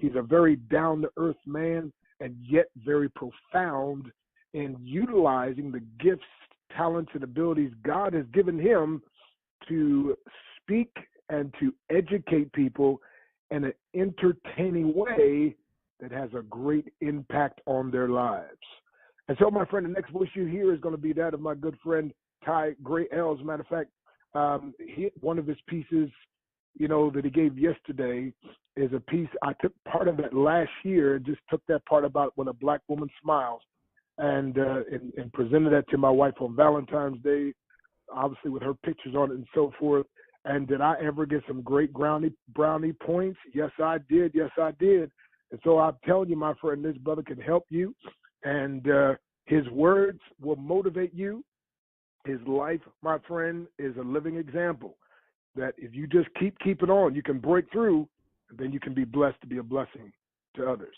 He's a very down-to-earth man, and yet very profound in utilizing the gifts, talents, and abilities God has given him to speak and to educate people in an entertaining way that has a great impact on their lives. And so, my friend, the next voice you hear is going to be that of my good friend Ty Gray L. As a matter of fact, one of his pieces, that he gave yesterday is a piece. I took part of it last year and just took that part about when a black woman smiles and presented that to my wife on Valentine's Day, obviously with her pictures on it and so forth. And did I ever get some great brownie points? Yes, I did. Yes, I did. And so I'm telling you, my friend, this brother can help you, and his words will motivate you. His life, my friend, is a living example that if you just keep it on, you can break through, and then you can be blessed to be a blessing to others.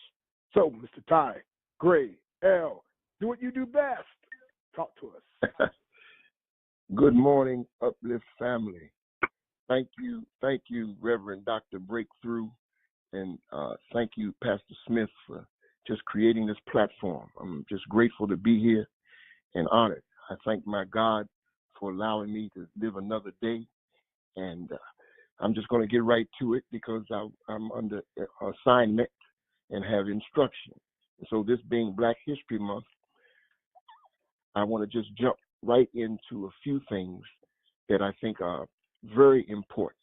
So, Mr. Ty Gray L., do what you do best. Talk to us. Good morning, Uplift family. Thank you, Reverend Dr. Breakthrough, and thank you, Pastor Smith, for just creating this platform. I'm just grateful to be here and honored. I thank my God for allowing me to live another day, and I'm just going to get right to it because I'm under assignment and have instruction. So this being Black History Month, I want to just jump right into a few things that I think are very important.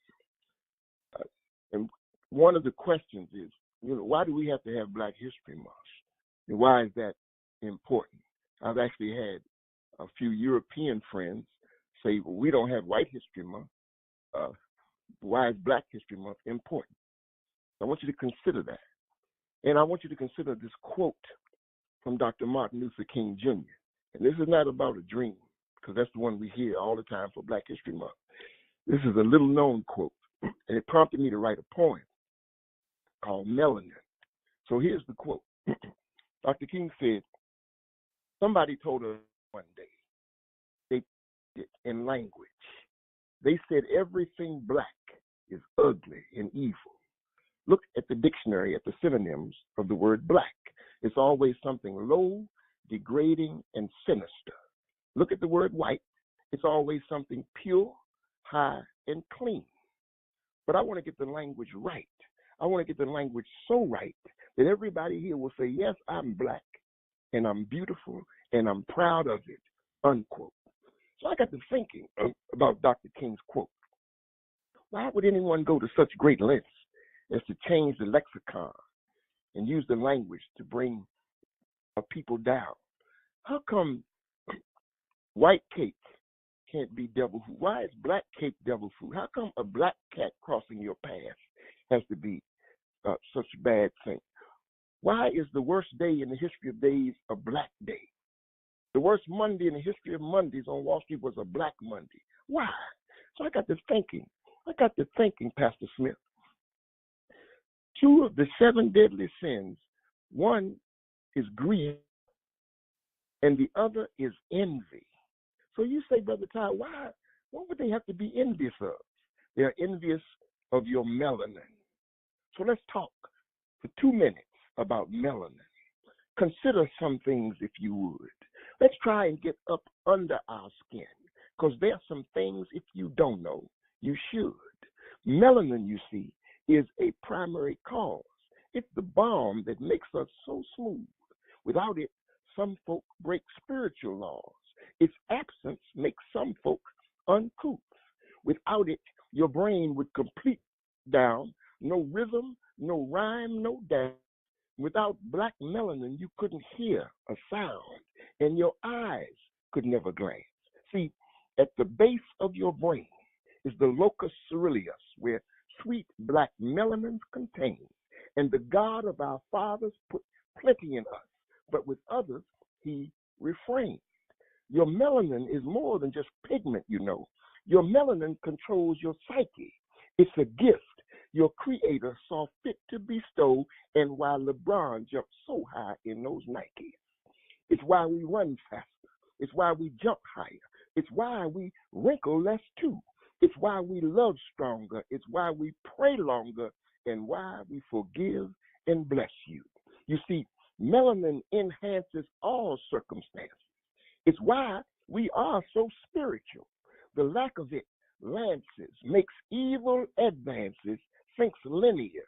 And one of the questions is, why do we have to have Black History Month? And why is that important? I've actually had a few European friends say, well, we don't have White History Month. Why is Black History Month important? I want you to consider that. And I want you to consider this quote from Dr. Martin Luther King Jr. And this is not about a dream, because that's the one we hear all the time for Black History Month. This is a little-known quote, and it prompted me to write a poem called Melanin. So here's the quote. Dr. King said, somebody told us one day, in language, they said everything black is ugly and evil. Look at the dictionary, at the synonyms of the word black. It's always something low, degrading, and sinister. Look at the word white. It's always something pure, high, and clean. But I want to get the language right. I want to get the language so right that everybody here will say, yes, I'm black, and I'm beautiful, and I'm proud of it, unquote. So I got to thinking about Dr. King's quote. Why would anyone go to such great lengths as to change the lexicon and use the language to bring people down? How come white cake can't be devil food? Why is black cake devil food? How come a black cat crossing your path has to be such a bad thing? Why is the worst day in the history of days a black day? The worst Monday in the history of Mondays on Wall Street was a Black Monday. Why? So I got to thinking, Pastor Smith. 2 of the 7 deadly sins, one is greed, and the other is envy. So you say, Brother Ty, what would they have to be envious of? They are envious of your melanin. So let's talk for 2 minutes about melanin. Consider some things if you would. Let's try and get up under our skin, because there are some things, if you don't know, you should. Melanin, you see, is a primary cause. It's the balm that makes us so smooth. Without it, some folk break spiritual laws. Its absence makes some folk uncouth. Without it, your brain would complete down. No rhythm, no rhyme, no dance. Without black melanin, you couldn't hear a sound, and your eyes could never glance. See, at the base of your brain is the locus coeruleus, where sweet black melanin contains. And the God of our fathers put plenty in us, but with others he refrained. Your melanin is more than just pigment, you know. Your melanin controls your psyche. It's a gift your creator saw fit to bestow, and why LeBron jumped so high in those Nikes. It's why we run faster. It's why we jump higher. It's why we wrinkle less too. It's why we love stronger. It's why we pray longer, and why we forgive and bless you. You see, melanin enhances all circumstances. It's why we are so spiritual. The lack of it lances, makes evil advances, thinks linear,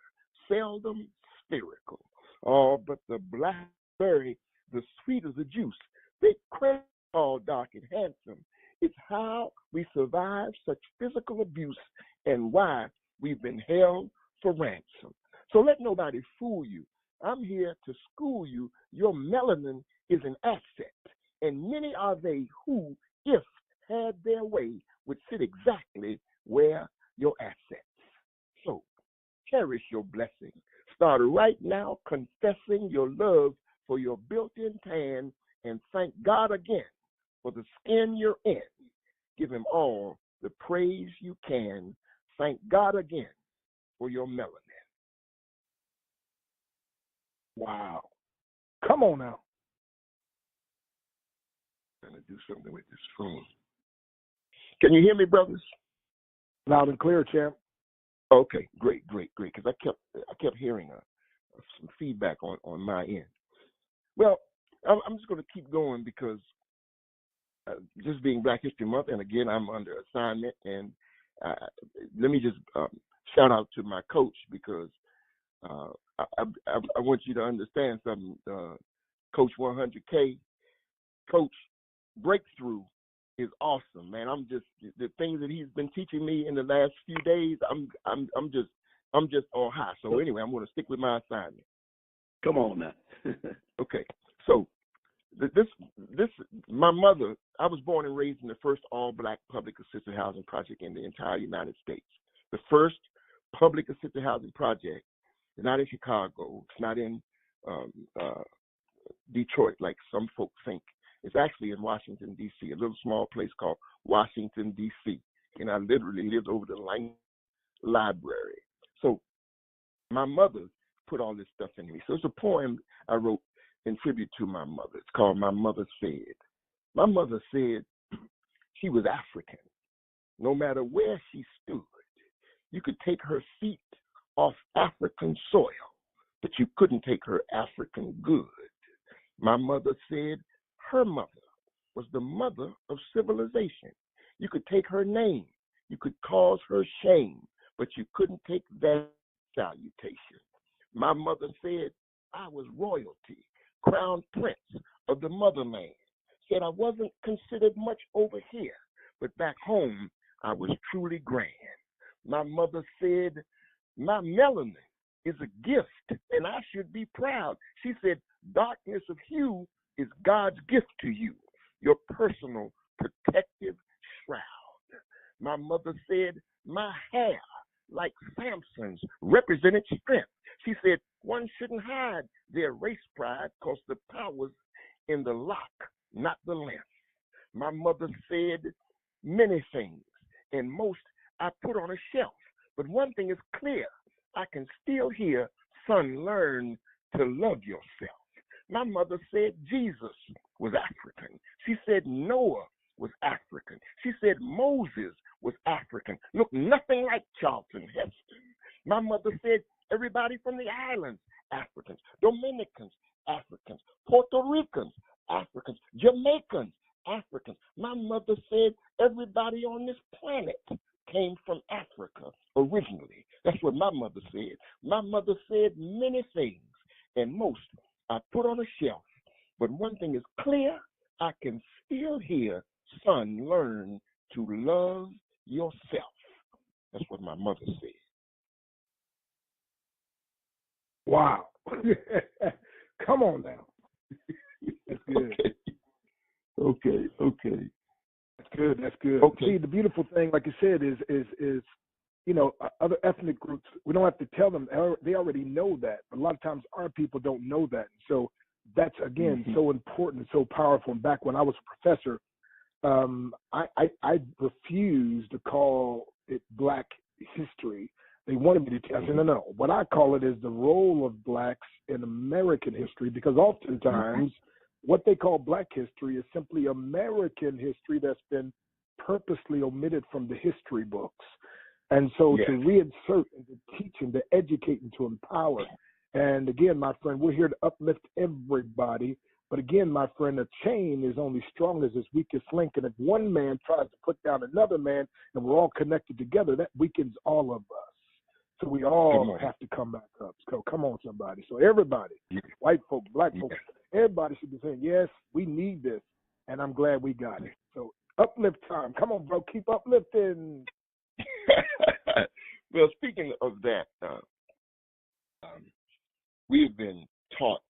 seldom spherical. Oh, but the blackberry, the sweet as the juice, they crave all dark and handsome. It's how we survive such physical abuse and why we've been held for ransom. So let nobody fool you. I'm here to school you. Your melanin is an asset, and many are they who, if had their way, would sit exactly where your assets. So cherish your blessing. Start right now confessing your love for your built-in tan and thank God again for the skin you're in. Give him all the praise you can. Thank God again for your melanin. Wow. Come on now. I'm going to do something with this phone. Can you hear me, brothers? Loud and clear, champ. Okay, great. Because I kept hearing some feedback on my end. Well, I'm just going to keep going because just being Black History Month, and again, I'm under assignment. And let me just shout out to my coach because I want you to understand something. Coach 100K, Coach Breakthrough is awesome, man. I'm just the things that he's been teaching me in the last few days. I'm just on high. So anyway, I'm going to stick with my assignment. Come on now. Okay, so this my mother. I was born and raised in the first all-black public assisted housing project in the entire United States. The first public assisted housing project. It's not in Chicago. It's not in Detroit, like some folks think. It's actually in Washington, D.C., a little small place called Washington, D.C. And I literally lived over the Lang Library. So my mother put all this stuff in me. So it's a poem I wrote in tribute to my mother. It's called My Mother Said. My mother said she was African. No matter where she stood, you could take her feet off African soil, but you couldn't take her African good. My mother said her mother was the mother of civilization. You could take her name, you could cause her shame, but you couldn't take that salutation. My mother said I was royalty, crown prince of the motherland. Said I wasn't considered much over here, but back home I was truly grand. My mother said my melanin is a gift and I should be proud. She said darkness of hue is God's gift to you, your personal protective shroud. My mother said my hair, like Samson's, represented strength. She said one shouldn't hide their race pride because the power's in the lock, not the length. My mother said many things, and most I put on a shelf. But one thing is clear, I can still hear, son, learn to love yourself. My mother said Jesus was African. She said Noah was African. She said Moses was African. Look nothing like Charlton Heston. My mother said everybody from the islands, Africans, Dominicans, Africans, Puerto Ricans, Africans, Jamaicans, Africans. My mother said everybody on this planet came from Africa originally. That's what my mother said. My mother said many things, and most I put on a shelf. But one thing is clear, I can still hear, son, learn to love yourself. That's what my mother said. Wow. Come on now. That's good. Okay. That's good. Okay. See, the beautiful thing, like you said, is other ethnic groups, we don't have to tell them. They already know that. But a lot of times our people don't know that. So that's, again, so important, so powerful. And back when I was a professor, I refused to call it Black history. They wanted me to. I said, no. What I call it is the role of blacks in American history, because oftentimes what they call Black history is simply American history that's been purposely omitted from the history books. And so to reinsert and to teach and to educate and to empower And again, my friend, we're here to uplift everybody. But again, my friend, a chain is only strong as its weakest link. And if one man tries to put down another man and we're all connected together, that weakens all of us. So we all have to come back up. So come on, somebody. So everybody, white folk, black folk, everybody should be saying, yes, we need this. And I'm glad we got it. So uplift time. Come on, bro. Keep uplifting. Well, speaking of that, we have been taught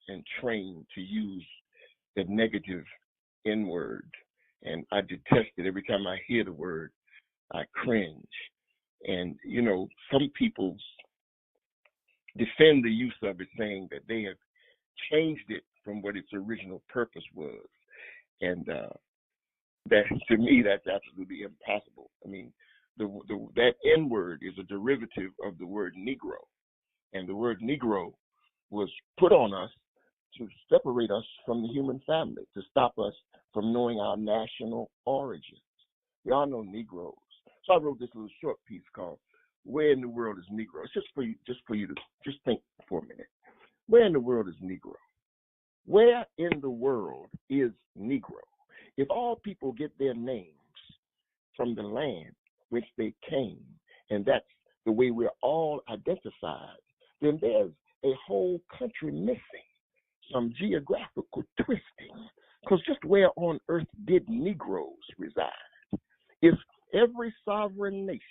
and trained to use the negative N word. And I detest it. Every time I hear the word, I cringe. And, you know, some people defend the use of it, saying that they have changed it from what its original purpose was. And that, to me, that's absolutely impossible. I mean, that N word is a derivative of the word Negro. And the word Negro was put on us to separate us from the human family, to stop us from knowing our national origins. We all know Negroes. So I wrote this little short piece called "Where in the World is Negro?" It's just for you to just think for a minute. Where in the world is Negro? Where in the world is Negro? If all people get their names from the land which they came, and that's the way we're all identified, then there's a whole country missing, some geographical twisting. Because just where on earth did Negroes reside? If every sovereign nation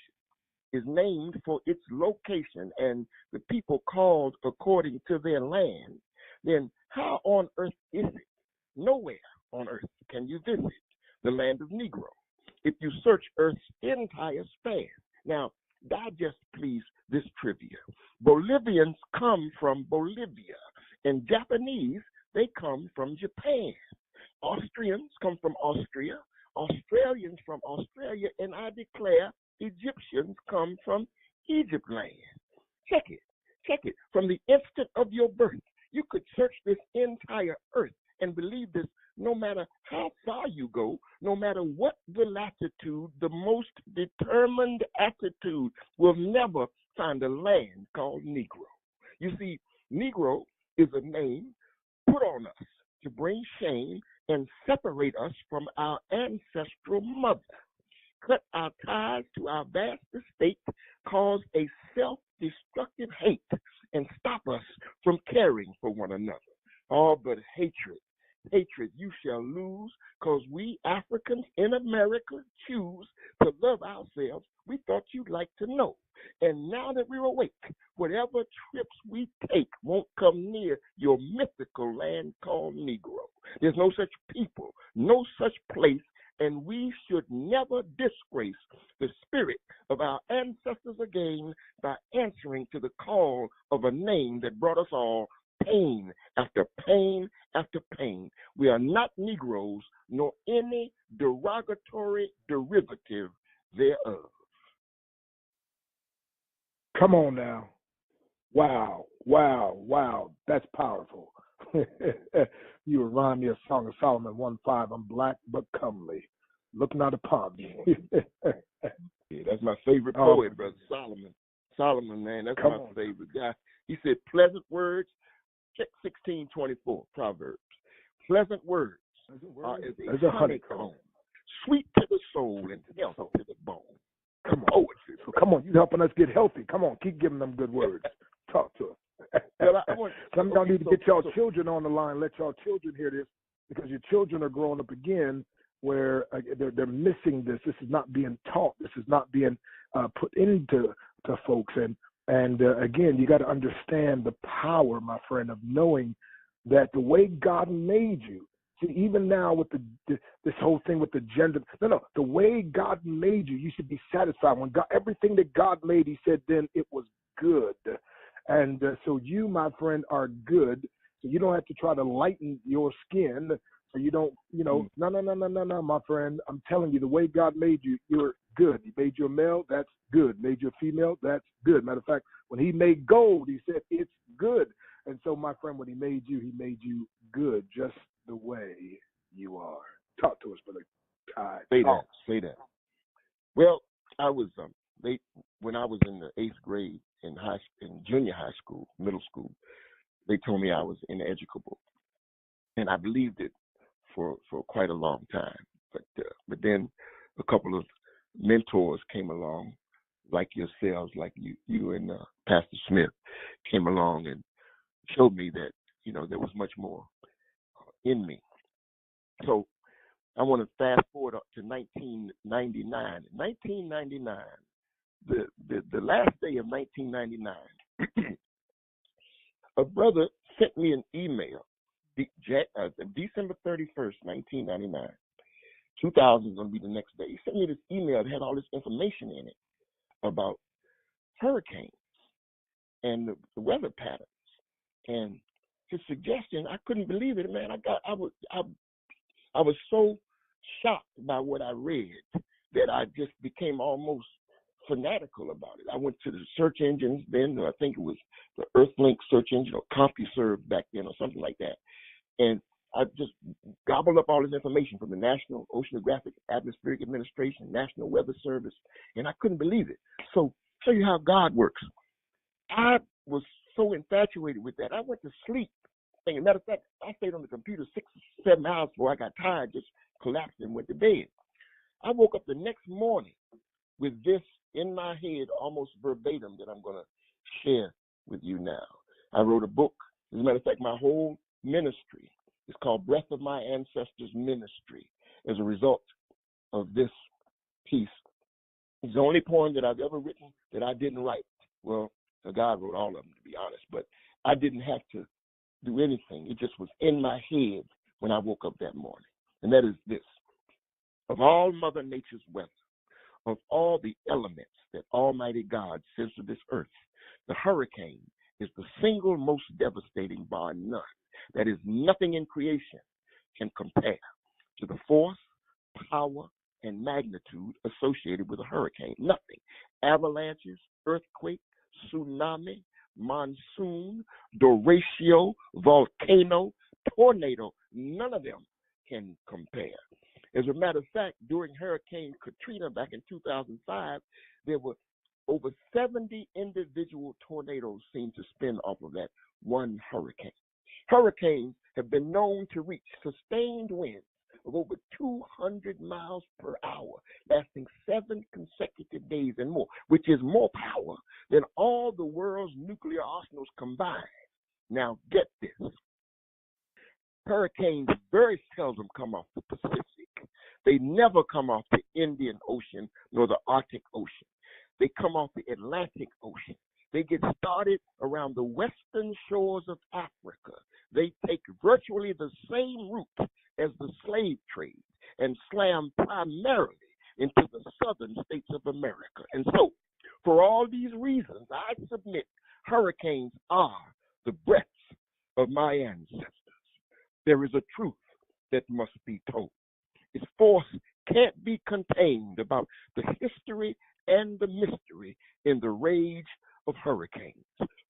is named for its location and the people called according to their land, then how on earth is it? Nowhere on earth can you visit the land of Negro if you search Earth's entire span. Now, digest, please, this trivia. Bolivians come from Bolivia, and Japanese, they come from Japan. Austrians come from Austria, Australians from Australia, and I declare Egyptians come from Egypt land. Check it. From the instant of your birth, you could search this entire earth and believe this no matter how far you go, no matter what the latitude, the most determined attitude will never find a land called Negro. You see, Negro is a name put on us to bring shame and separate us from our ancestral mother, cut our ties to our vast estate, cause a self-destructive hate, and stop us from caring for one another. All but hatred you shall lose, because we Africans in America choose to love ourselves. We thought you'd like to know. And now that we're awake, whatever trips we take won't come near your mythical land called Negro. There's no such people, no such place, and we should never disgrace the spirit of our ancestors again by answering to the call of a name that brought us all pain after pain after pain. We are not Negroes, nor any derogatory derivative thereof. Come on now. Wow. That's powerful. You remind me of Song of Solomon 1:5. I'm black but comely. Look not upon me. Yeah, that's my favorite poet, Brother Solomon. Solomon, man, that's my favorite guy. He said, pleasant words. Check 16:24, Proverbs. Pleasant words are as a honeycomb, sweet to the soul and healthy to the bone. Come on. So come on, you helping us get healthy. Come on, keep giving them good words. Talk to us. Some of y'all need to get y'all children on the line. Let y'all children hear this, because your children are growing up again where they're missing this. This is not being taught. This is not being put into folks. And again, you got to understand the power, my friend, of knowing that the way God made you. See, even now with this whole thing with the gender, the way God made you should be satisfied. When God, everything that God made, He said, then it was good. And so you, my friend, are good. So you don't have to try to lighten your skin. So you don't, no, my friend. I'm telling you, the way God made you, you're good. He made you a male, that's good. Made you a female, that's good. Matter of fact, when He made gold, He said it's good. And so, my friend, when He made you good, just the way you are. Talk to us, Brother Ty. Say that. Well, I was when I was in the 8th grade in junior high school, middle school, they told me I was ineducable, and I believed it for quite a long time. But then a couple of mentors came along, like yourselves, like you and Pastor Smith came along and showed me that there was much more in me. So I want to fast forward up to 1999. 1999, the last day of 1999, a brother sent me an email, December 31st, 1999. 2000 is going to be the next day. He sent me this email that had all this information in it about hurricanes and the weather patterns. And his suggestion, I couldn't believe it, man. I was so shocked by what I read that I just became almost fanatical about it. I went to the search engines then. I think it was the Earthlink search engine or CompuServe back then or something like that. And I just gobbled up all this information from the National Oceanographic Atmospheric Administration, National Weather Service, and I couldn't believe it. So, show you how God works. I was so infatuated with that. I went to sleep thinking, matter of fact, I stayed on the computer 6 or 7 hours before I got tired, just collapsed and went to bed. I woke up the next morning with this in my head, almost verbatim, that I'm going to share with you now. I wrote a book. As a matter of fact, my whole ministry is called Breath of My Ancestors Ministry as a result of this piece. It's the only poem that I've ever written that I didn't write. Well, God wrote all of them, to be honest, but I didn't have to do anything. It just was in my head when I woke up that morning. And that is this: of all Mother Nature's weather, of all the elements that Almighty God sends to this earth, the hurricane is the single most devastating, bar none. That is, nothing in creation can compare to the force, power, and magnitude associated with a hurricane. Nothing. Avalanches, earthquake, tsunami, monsoon, derecho, volcano, tornado, none of them can compare. As a matter of fact, during Hurricane Katrina back in 2005, there were over 70 individual tornadoes seen to spin off of that one hurricane. Hurricanes have been known to reach sustained winds of over 200 miles per hour, lasting 7 consecutive days and more, which is more power than all the world's nuclear arsenals combined. Now, get this. Hurricanes very seldom come off the Pacific. They never come off the Indian Ocean nor the Arctic Ocean. They come off the Atlantic Ocean. They get started around the western shores of Africa. They take virtually the same route as the slave trade and slam primarily into the southern states of America. And so, for all these reasons, I submit hurricanes are the breath of my ancestors. There is a truth that must be told. Its force can't be contained about the history and the mystery in the rage of hurricanes.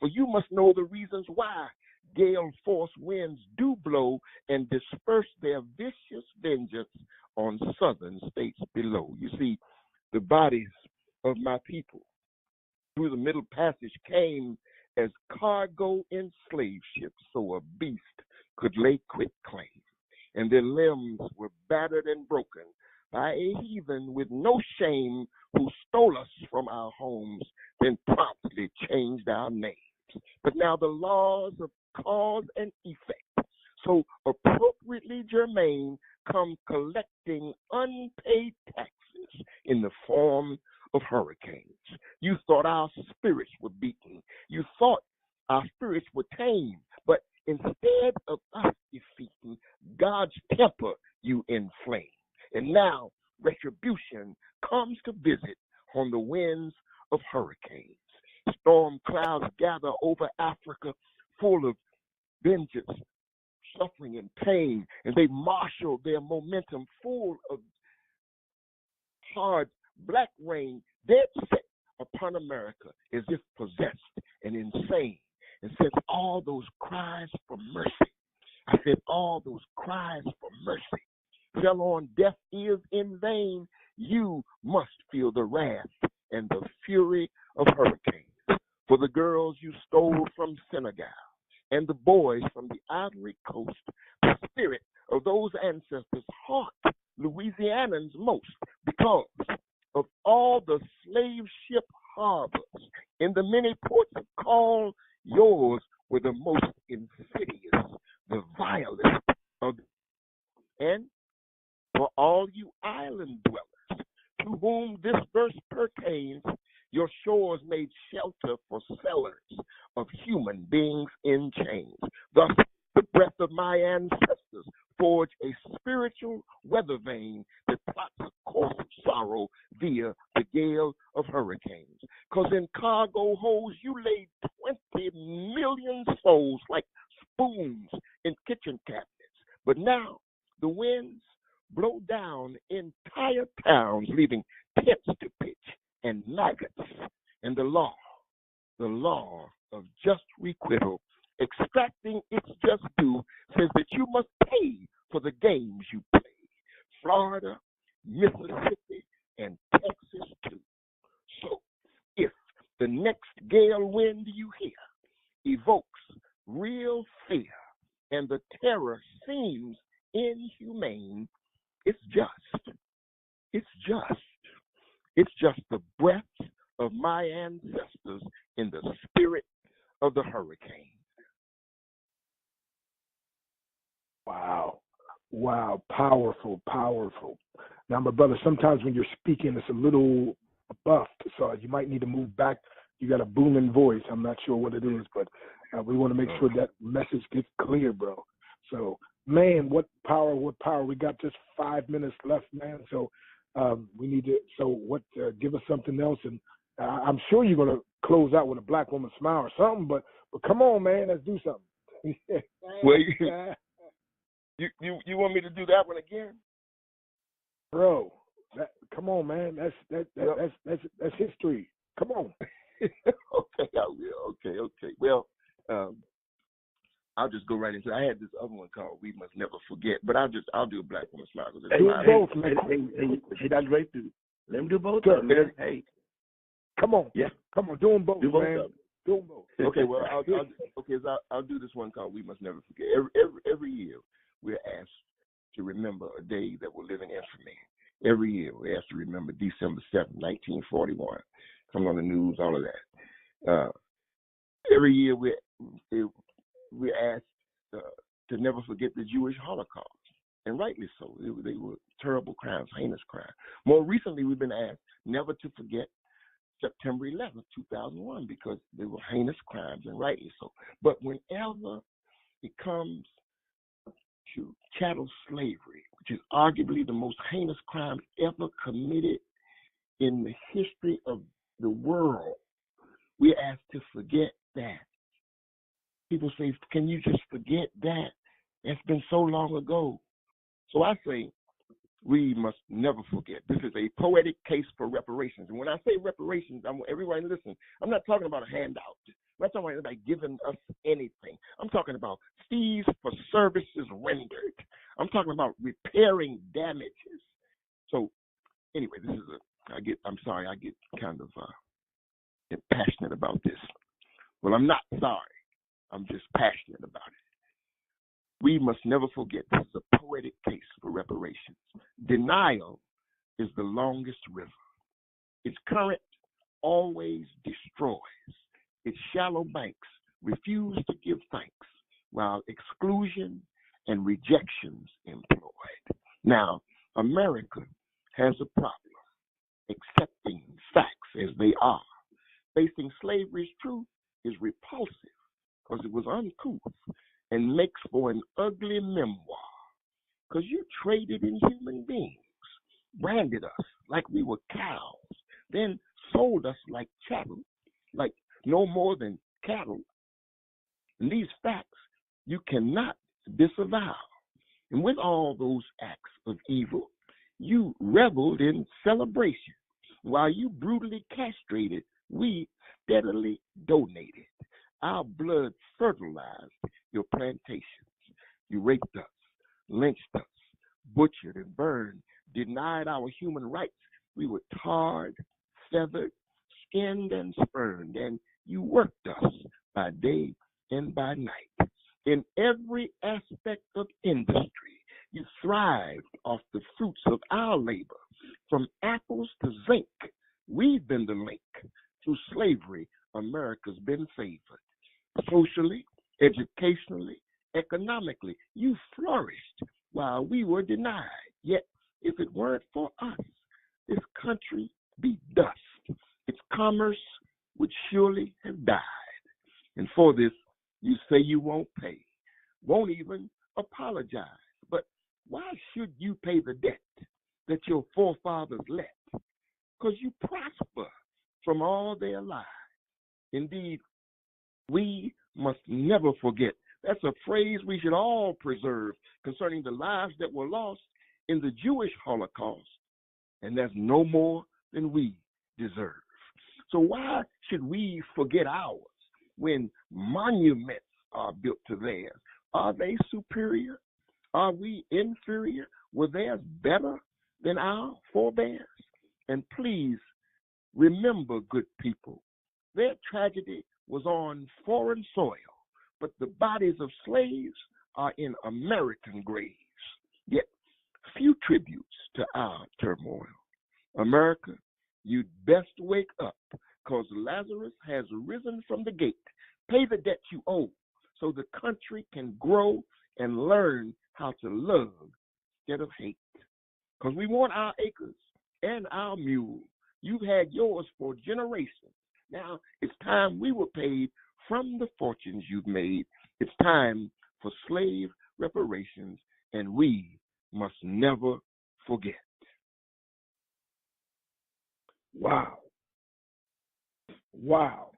For you must know the reasons why gale force winds do blow and disperse their vicious vengeance on southern states below. You see, the bodies of my people through the Middle Passage came as cargo in slave ships, so a beast could lay quick claim. And their limbs were battered and broken by a heathen with no shame who stole us from our homes, then promptly changed our names. But now the laws of cause and effect, so appropriately germane, come collecting unpaid taxes in the form of hurricanes. You thought our spirits were beaten. You thought our spirits were tame. But instead of us defeating, God's temper you inflame. And now retribution comes to visit on the winds of hurricanes. Storm clouds gather over Africa full of vengeance, suffering, and pain, and they marshal their momentum full of hard black rain, dead set upon America as if possessed and insane. And since all those cries for mercy, I said all those cries for mercy fell on deaf ears in vain, you must feel the wrath and the fury of hurricanes, for the girls you stole from Senegal and the boys from the Ivory Coast. The spirit of those ancestors haunt Louisianans most because of all the slave ship harbors in the many ports of call. Yours were the most insidious, the vilest of, and for all you island dwellers to whom this verse pertains, your shores made shelter for sellers of human beings in chains. Thus, the breath of my ancestors forged a spiritual weather vane that plots a course of sorrow via the gale of hurricanes. Because in cargo holds you laid 20 million souls like spoons in kitchen cabinets. But now the winds blow down entire towns, leaving tents to pitch and maggots. And the law of just requital, extracting its just due, says that you must pay for the games you play. Florida, Mississippi, and Texas too. So if the next gale wind you hear evokes real fear and the terror seems inhumane, it's just the breath of my ancestors in the spirit of the hurricane. Wow. Wow. Powerful, powerful. Now, my brother, sometimes when you're speaking, it's a little buffed, so you might need to move back. You got a booming voice. I'm not sure what it is, but we want to make sure that message gets clear, bro. So, man, what power, what power. We got just 5 minutes left, man. So we need to, give us something else. And I'm sure you're going to close out with a black woman smile or something, but come on, man, let's do something. Well, you want me to do that one again? Bro, come on, man. That's history. Come on. Okay, I will. Okay. Well, I'll just go right into it. I had this other one called "We Must Never Forget," but I'll do a black woman smile. Both, man. Hey, Dr. Breakthrough. Let him do both Good. of them, man. Hey. Come on. Yeah. Come on, do them both, Do both man. of them. Do them both. Okay, well, I'll do this one called "We Must Never Forget." Every year, we're asked to remember a day that will live in infamy. Every year, we're asked to remember December 7th, 1941. Comes on the news, all of that. Every year, we're asked to never forget the Jewish Holocaust, and rightly so. They were terrible crimes, heinous crimes. More recently, we've been asked never to forget September 11th, 2001, because they were heinous crimes, and rightly so. But whenever it comes to chattel slavery, which is arguably the most heinous crime ever committed in the history of the world, we're asked to forget that. People say, can you just forget that? It's been so long ago. So I say, we must never forget. This is a poetic case for reparations. And when I say reparations, I want everybody to listen. I'm not talking about a handout. I'm not talking about anybody giving us anything. I'm talking about fees for services rendered. I'm talking about repairing damages. So anyway, I get kind of passionate about this. Well, I'm not sorry. I'm just passionate about it. We must never forget this is a poetic case for reparations. Denial is the longest river. Its current always destroys. Its shallow banks refuse to give thanks, while exclusion and rejections employed. Now, America has a problem accepting facts as they are. Facing slavery's truth is repulsive because it was uncouth and makes for an ugly memoir, because you traded in human beings, branded us like we were cows, then sold us like chattel, like no more than cattle. And these facts you cannot disavow. And with all those acts of evil, you reveled in celebration. While you brutally castrated, we steadily donated. Our blood fertilized your plantations. You raped us, lynched us, butchered and burned, denied our human rights. We were tarred, feathered, skinned, and spurned, and you worked us by day and by night. In every aspect of industry, you thrived off the fruits of our labor. From apples to zinc, we've been the link. Through slavery, America's been favored. Socially, educationally, economically, you flourished while we were denied. Yet, if it weren't for us, this country be dust. Its commerce would surely have died. And for this, you say you won't pay, won't even apologize. But why should you pay the debt that your forefathers left? Because you prosper from all their lies. Indeed, we must never forget. That's a phrase we should all preserve concerning the lives that were lost in the Jewish Holocaust. And that's no more than we deserve. So why should we forget ours when monuments are built to theirs? Are they superior? Are we inferior? Were theirs better than our forebears? And please remember, good people, their tragedy was on foreign soil, but the bodies of slaves are in American graves. Yet few tributes to our turmoil. America, you'd best wake up, because Lazarus has risen from the gate. Pay the debt you owe so the country can grow and learn how to love instead of hate. Because we want our acres and our mule. You've had yours for generations. Now it's time we were paid from the fortunes you've made. It's time for slave reparations, and we must never forget. Wow. Wow.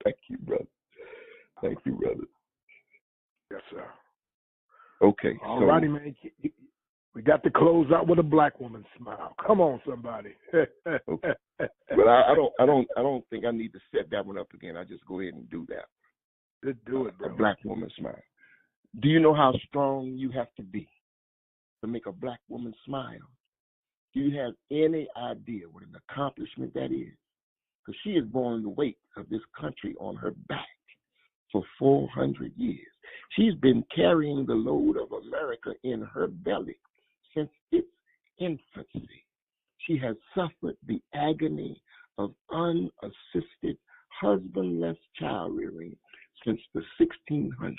Thank you, brother. Thank you, brother. Yes, sir. Okay. All righty, man. We got to close out with a black woman smile. Come on, somebody. Okay. But I don't think I need to set that one up again. I just go ahead and do that. Just do it, bro. A black woman smile. Do you know how strong you have to be to make a black woman smile? Do you have any idea what an accomplishment that is? Because she has borne the weight of this country on her back for 400 years. She's been carrying the load of America in her belly since its infancy. She has suffered the agony of unassisted, husbandless child rearing since the 1600s.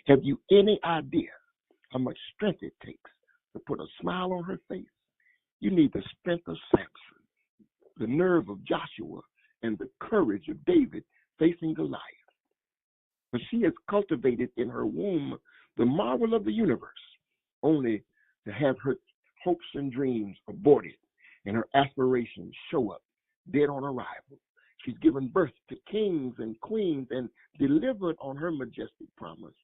Have you any idea how much strength it takes to put a smile on her face? You need the strength of Samson, the nerve of Joshua, and the courage of David facing Goliath. But she has cultivated in her womb the marvel of the universe, only to have her hopes and dreams aborted and her aspirations show up dead on arrival. She's given birth to kings and queens and delivered on her majestic promise,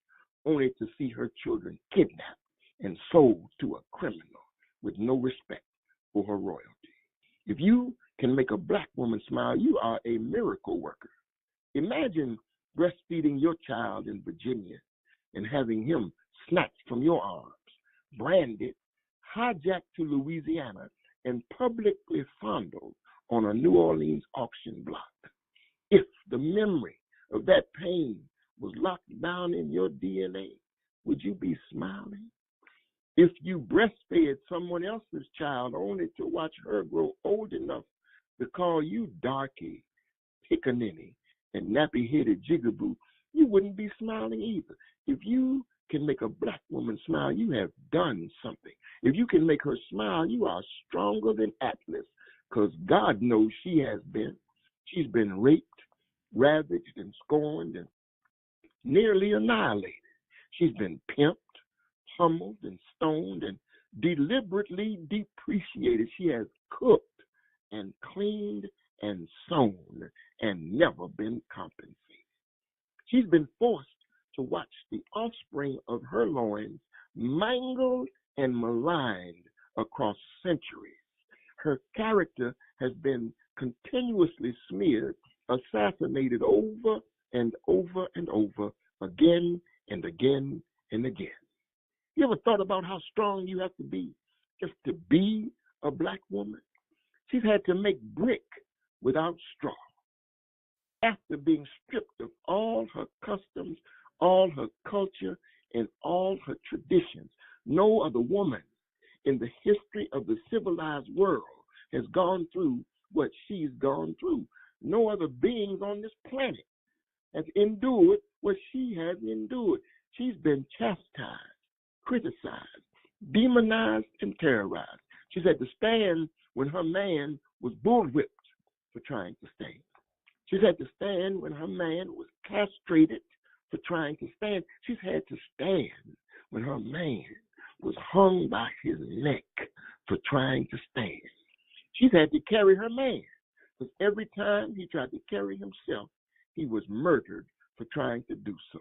only to see her children kidnapped and sold to a criminal with no respect for her royalty. If you can make a black woman smile, you are a miracle worker. Imagine breastfeeding your child in Virginia and having him snatched from your arms, branded, hijacked to Louisiana, and publicly fondled on a New Orleans auction block. If the memory of that pain was locked down in your DNA, would you be smiling? If you breastfed someone else's child only to watch her grow old enough to call you darky, pickaninny, and nappy-headed jigaboo, you wouldn't be smiling either. If you can make a black woman smile, you have done something. If you can make her smile, you are stronger than Atlas, because God knows she has been. She's been raped, ravaged, and scorned, and nearly annihilated. She's been pimped, pummeled, and stoned, and deliberately depreciated. She has cooked and cleaned and sewn and never been compensated. She's been forced to watch the offspring of her loins mangled and maligned across centuries. Her character has been continuously smeared, assassinated over and over and over, again and again and again. You ever thought about how strong you have to be just to be a black woman? She's had to make brick without straw. After being stripped of all her customs, all her culture, and all her traditions, no other woman in the history of the civilized world has gone through what she's gone through. No other beings on this planet has endured what she has endured. She's been chastised, criticized, demonized, and terrorized. She's had to stand when her man was bullwhipped for trying to stand. She's had to stand when her man was castrated for trying to stand. She's had to stand when her man was hung by his neck for trying to stand. She's had to carry her man, because every time he tried to carry himself, he was murdered for trying to do so.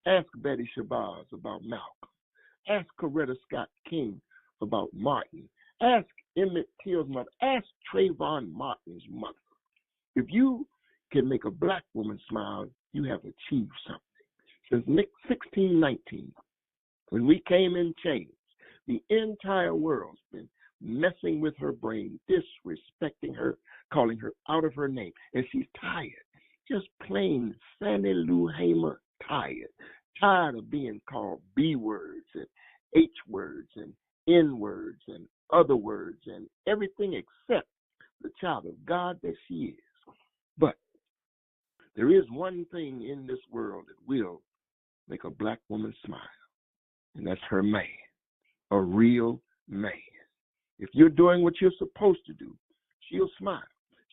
Ask Betty Shabazz about Malcolm. Ask Coretta Scott King about Martin. Ask Emmett Till's mother. Ask Trayvon Martin's mother. If you can make a black woman smile, you have achieved something. Since 1619, when we came in chains, the entire world's been messing with her brain, disrespecting her, calling her out of her name. And she's tired, just plain Fannie Lou Hamer tired. Tired of being called B words and H words and N words and other words and everything except the child of God that she is. But there is one thing in this world that will make a black woman smile, and that's her man, a real man. If you're doing what you're supposed to do, she'll smile.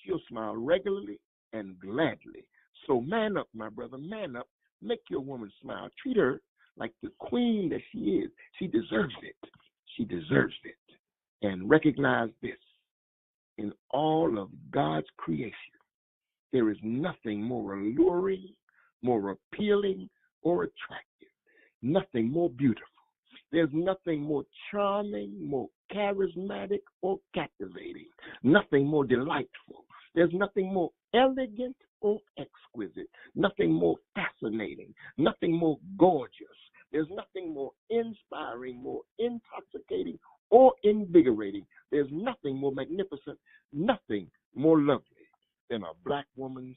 She'll smile regularly and gladly. So man up, my brother, man up. Make your woman smile. Treat her like the queen that she is. She deserves it. She deserves it. And recognize this. In all of God's creation, there is nothing more alluring, more appealing, or attractive. Nothing more beautiful. There's nothing more charming, more charismatic, or captivating. Nothing more delightful. There's nothing more elegant or exquisite. Nothing more fascinating. Nothing more gorgeous. There's nothing more inspiring, more intoxicating, or invigorating. There's nothing more magnificent, nothing more lovely than a black woman's